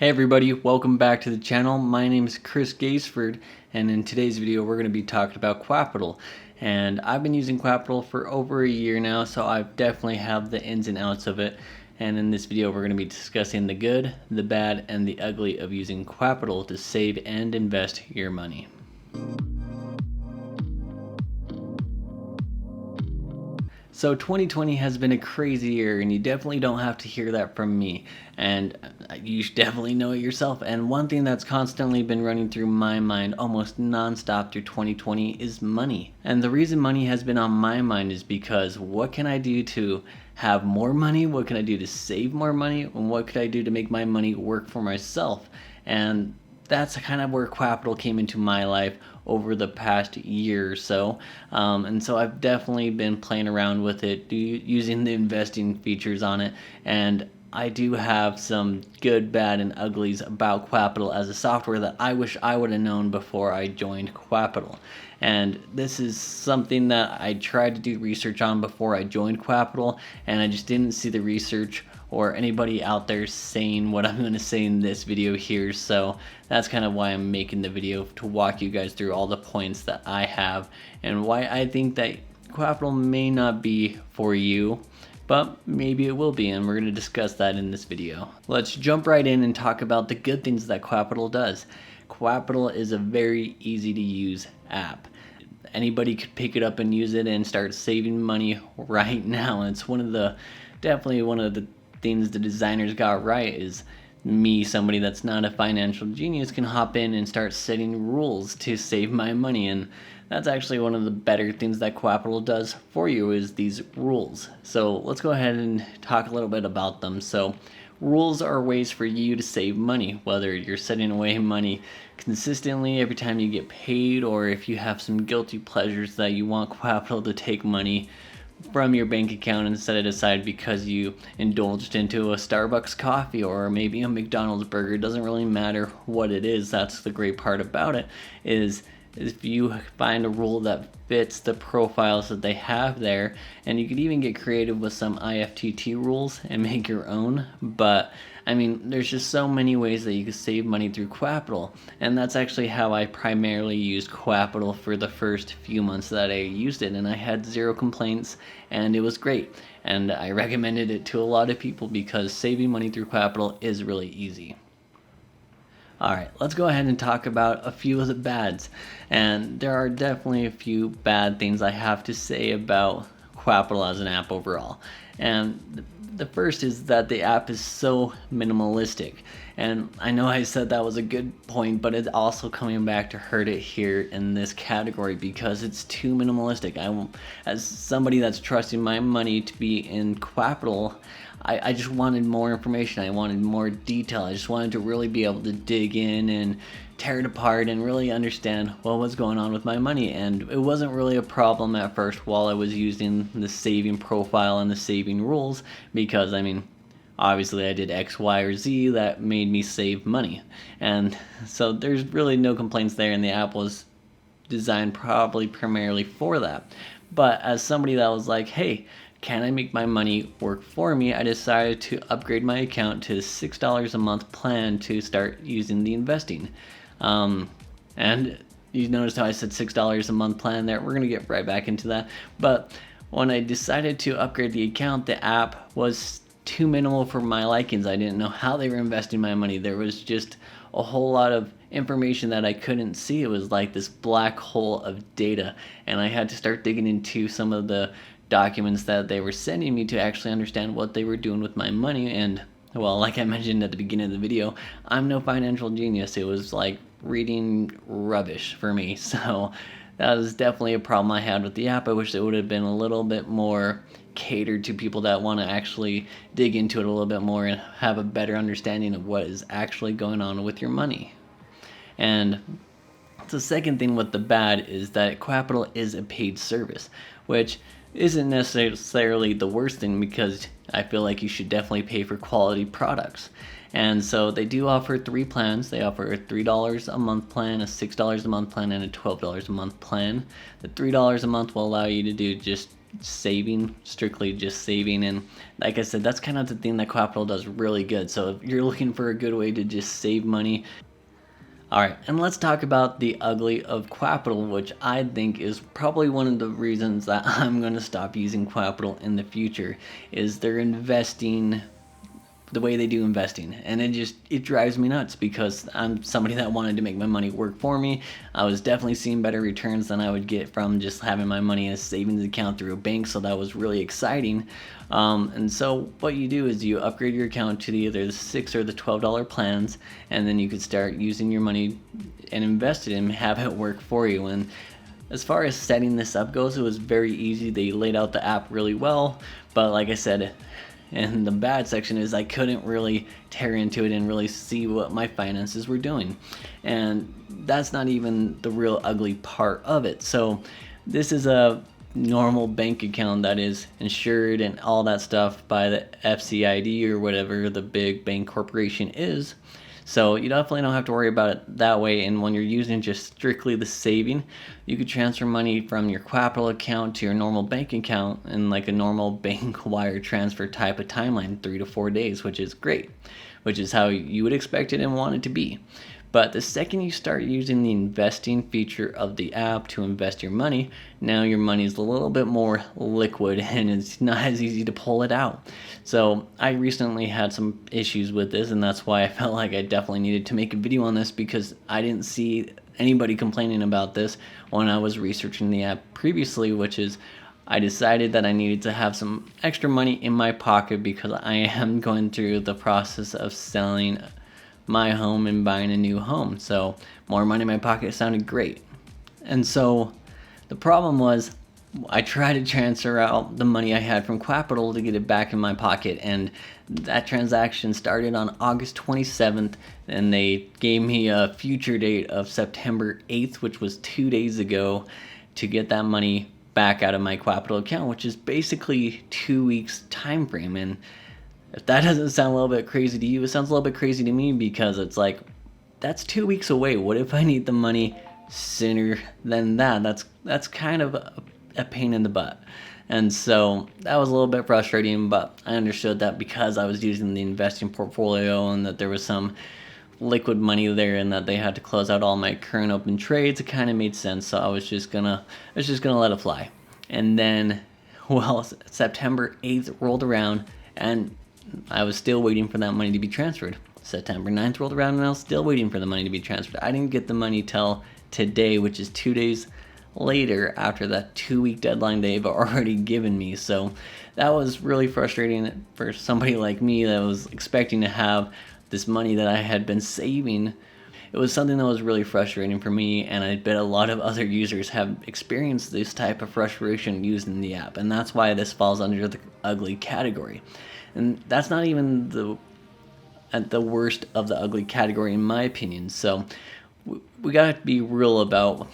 Hey everybody, welcome back to the channel. My name is Chris Gaisford, and in today's video we're going to be talking about Quapital. And I've been using Quapital for over a year now, so I definitely have the ins and outs of it. And in this video we're going to be discussing the good, the bad, and the ugly of using Quapital to save and invest your money. So 2020 has been a crazy year, and you definitely don't have to hear that from me. And you definitely know it yourself. And one thing that's constantly been running through my mind almost nonstop through 2020 is money. And the reason money has been on my mind is because what can I do to have more money? What can I do to save more money? And what could I do to make my money work for myself? And that's kind of where Quapital came into my life over the past year or so. And so I've definitely been playing around with it, using the investing features on it, and I do have some good, bad, and uglies about Quapital as a software that I wish I would have known before I joined Quapital. And this is something that I tried to do research on before I joined Quapital, and I just didn't see the research or anybody out there saying what I'm going to say in this video here. So that's kind of why I'm making the video, to walk you guys through all the points that I have and why I think that Quapital may not be for you, but maybe it will be, and we're going to discuss that in this video. Let's jump right in and talk about the good things that Quapital does. Quapital is a very easy to use app. Anybody could pick it up and use it and start saving money right now. It's definitely one of the things the designers got right. Is me, somebody that's not a financial genius, can hop in and start setting rules to save my money. And that's actually one of the better things that Quapital does for you, is these rules. So let's go ahead and talk a little bit about them. So rules are ways for you to save money, whether you're setting away money consistently every time you get paid, or if you have some guilty pleasures that you want Quapital to take money from your bank account and set it aside because you indulged into a Starbucks coffee or maybe a McDonald's burger. It doesn't really matter what it is. That's the great part about it, is if you find a rule that fits the profiles that they have there. And you could even get creative with some IFTT rules and make your own. But I mean, there's just so many ways that you can save money through Quapital, and that's actually how I primarily used Quapital for the first few months that I used it, and I had zero complaints, and it was great. And I recommended it to a lot of people because saving money through Quapital is really easy. Alright, let's go ahead and talk about a few of the bads. And there are definitely a few bad things I have to say about Quapital as an app overall. And the first is that the app is so minimalistic. And I know I said that was a good point, but it's also coming back to hurt it here in this category because it's too minimalistic. As somebody that's trusting my money to be in Quapital, I just wanted more information. I wanted more detail. I just wanted to really be able to dig in and tear it apart and really understand what was going on with my money. And it wasn't really a problem at first while I was using the saving profile and the saving rules, because I mean, obviously I did X, Y, or Z that made me save money. And so there's really no complaints there, and the app was designed probably primarily for that. But as somebody that was like, hey, can I make my money work for me? I decided to upgrade my account to $6 a month plan to start using the investing. And you noticed how I said $6 a month plan there. We're going to get right back into that. But when I decided to upgrade the account, the app was too minimal for my likings. I didn't know how they were investing my money. There was just a whole lot of information that I couldn't see. It was like this black hole of data, and I had to start digging into some of the documents that they were sending me to actually understand what they were doing with my money. And well, like I mentioned at the beginning of the video, I'm no financial genius. It was like reading rubbish for me. So that was definitely a problem I had with the app. I wish it would have been a little bit more catered to people that want to actually dig into it a little bit more and have a better understanding of what is actually going on with your money. And the second thing with the bad is that Quapital is a paid service, which isn't necessarily the worst thing, because I feel like you should definitely pay for quality products. And so they do offer 3 plans. They offer a $3 a month plan, a $6 a month plan, and a $12 a month plan. The $3 a month will allow you to do just saving, strictly just saving. And like I said, that's kind of the thing that Quapital does really good. So if you're looking for a good way to just save money, all right, and let's talk about the ugly of Quapital, which I think is probably one of the reasons that I'm going to stop using Quapital in the future, is they're investing the way they do investing, and it drives me nuts because I'm somebody that wanted to make my money work for me. I was definitely seeing better returns than I would get from just having my money in a savings account through a bank, so that was really exciting. And so what you do is you upgrade your account to either the $6 or the $12 plans, and then you could start using your money and invest it and have it work for you. And as far as setting this up goes, it was very easy. They laid out the app really well, but like I said, and the bad section is I couldn't really tear into it and really see what my finances were doing. And that's not even the real ugly part of it. So this is a normal bank account that is insured and all that stuff by the FCID or whatever the big bank corporation is. So you definitely don't have to worry about it that way. And when you're using just strictly the saving, you could transfer money from your Quapital account to your normal bank account in like a normal bank wire transfer type of timeline, 3 to 4 days, which is great, which is how you would expect it and want it to be. But the second you start using the investing feature of the app to invest your money, now your money is a little bit more liquid and it's not as easy to pull it out. So I recently had some issues with this, and that's why I felt like I definitely needed to make a video on this, because I didn't see anybody complaining about this when I was researching the app previously, which is I decided that I needed to have some extra money in my pocket because I am going through the process of selling my home and buying a new home. So more money in my pocket sounded great. And so the problem was I tried to transfer out the money I had from Quapital to get it back in my pocket, and that transaction started on August 27th, and they gave me a future date of September 8th, which was 2 days ago, to get that money back out of my Quapital account, which is basically 2 weeks time frame. And if that doesn't sound a little bit crazy to you, it sounds a little bit crazy to me, because it's like, that's 2 weeks away. What if I need the money sooner than that? That's kind of a pain in the butt. And so that was a little bit frustrating, but I understood that because I was using the investing portfolio and that there was some liquid money there and that they had to close out all my current open trades, it kind of made sense. So I was just gonna let it fly. And then, well, September 8th rolled around and I was still waiting for that money to be transferred. September 9th rolled around and I was still waiting for the money to be transferred. I didn't get the money till today, which is 2 days later after that 2-week deadline they've already given me. So that was really frustrating for somebody like me that was expecting to have this money that I had been saving. It was something that was really frustrating for me, and I bet a lot of other users have experienced this type of frustration using the app, and that's why this falls under the ugly category. And that's not even the worst of the ugly category in my opinion. So we gotta be real about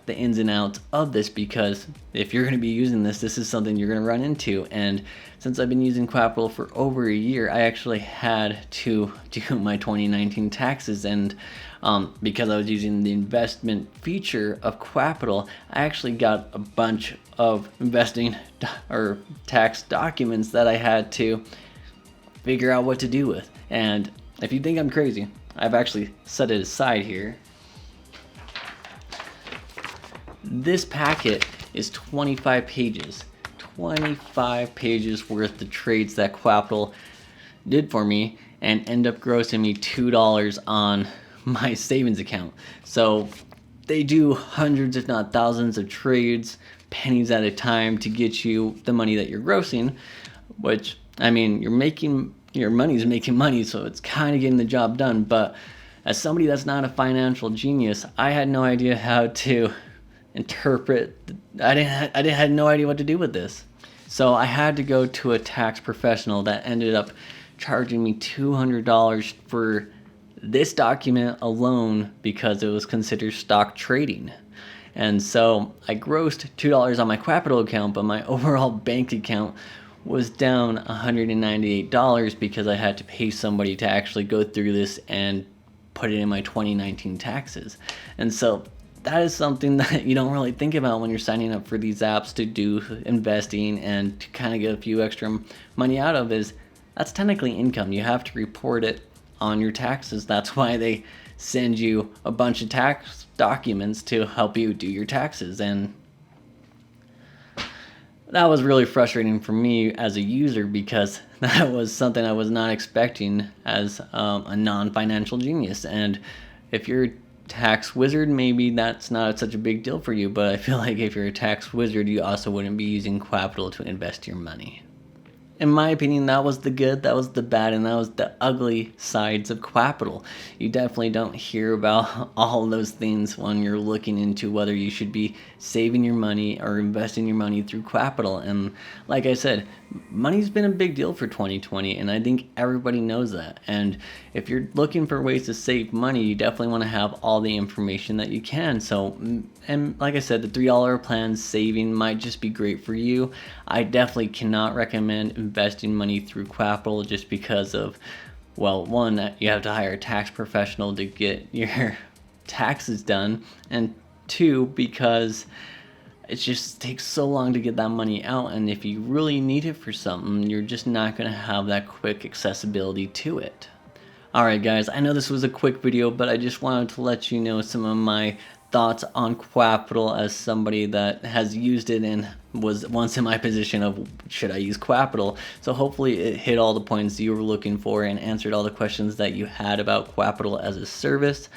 the ins and outs of this, because if you're going to be using this is something you're going to run into. And since I've been using Quapital for over a year, I actually had to do my 2019 taxes, and because I was using the investment feature of Quapital, I actually got a bunch of investing or tax documents that I had to figure out what to do with. And if you think I'm crazy, I've actually set it aside here. This packet is 25 pages. 25 pages worth of trades that Quapital did for me and end up grossing me $2 on my savings account. So they do hundreds if not thousands of trades, pennies at a time, to get you the money that you're grossing, which, I mean, your money's making money, so it's kind of getting the job done. But as somebody that's not a financial genius, I had no idea how to interpret. I had no idea what to do with this. So I had to go to a tax professional that ended up charging me $200 for this document alone because it was considered stock trading. And so I grossed $2 on my Quapital account, but my overall bank account was down $198 because I had to pay somebody to actually go through this and put it in my 2019 taxes. And so that is something that you don't really think about when you're signing up for these apps to do investing and to kind of get a few extra money out of. Is that's technically income. You have to report it on your taxes. That's why they send you a bunch of tax documents to help you do your taxes. And that was really frustrating for me as a user, because that was something I was not expecting as a non-financial genius. And if you're a tax wizard, maybe that's not such a big deal for you, but I feel like if you're a tax wizard, you also wouldn't be using Quapital to invest your money. In my opinion, that was the good, that was the bad, and that was the ugly sides of Quapital. You definitely don't hear about all those things when you're looking into whether you should be saving your money or investing your money through Quapital. And like I said, money's been a big deal for 2020, and I think everybody knows that. And if you're looking for ways to save money, you definitely want to have all the information that you can. So, and like I said, the $3 plan saving might just be great for you. I definitely cannot recommend investing money through Quapital, just because of, well, one, you have to hire a tax professional to get your taxes done, and two, because it just takes so long to get that money out, and if you really need it for something, you're just not going to have that quick accessibility to it. Alright guys, I know this was a quick video, but I just wanted to let you know some of my thoughts on Quapital as somebody that has used it and was once in my position of, should I use Quapital? So hopefully it hit all the points you were looking for and answered all the questions that you had about Quapital as a service.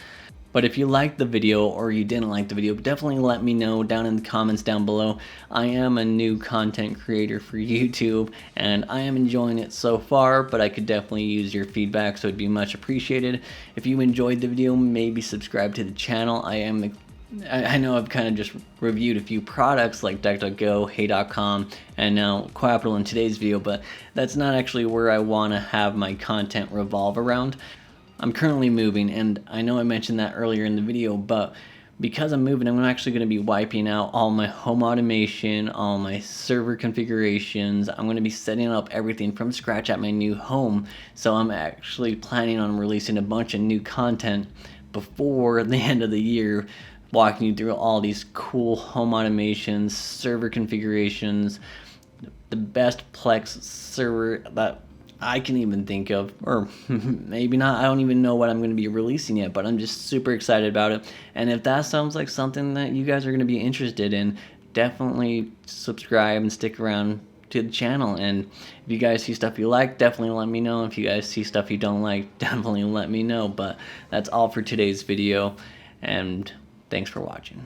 But if you liked the video or you didn't like the video, definitely let me know down in the comments down below. I am a new content creator for YouTube, and I am enjoying it so far, but I could definitely use your feedback, so it'd be much appreciated. If you enjoyed the video, maybe subscribe to the channel. I know I've kind of just reviewed a few products like DuckDuckGo, Hey.com, and now Quapital in today's video, but that's not actually where I want to have my content revolve around. I'm currently moving, and I know I mentioned that earlier in the video, but because I'm moving, I'm actually going to be wiping out all my home automation, all my server configurations. I'm going to be setting up everything from scratch at my new home, so I'm actually planning on releasing a bunch of new content before the end of the year, walking you through all these cool home automations, server configurations, the best Plex server that I can even think of, or maybe not. I don't even know what I'm going to be releasing yet, but I'm just super excited about it. And if that sounds like something that you guys are going to be interested in, definitely subscribe and stick around to the channel. And if you guys see stuff you like, definitely let me know. If you guys see stuff you don't like, definitely let me know. But that's all for today's video, and thanks for watching.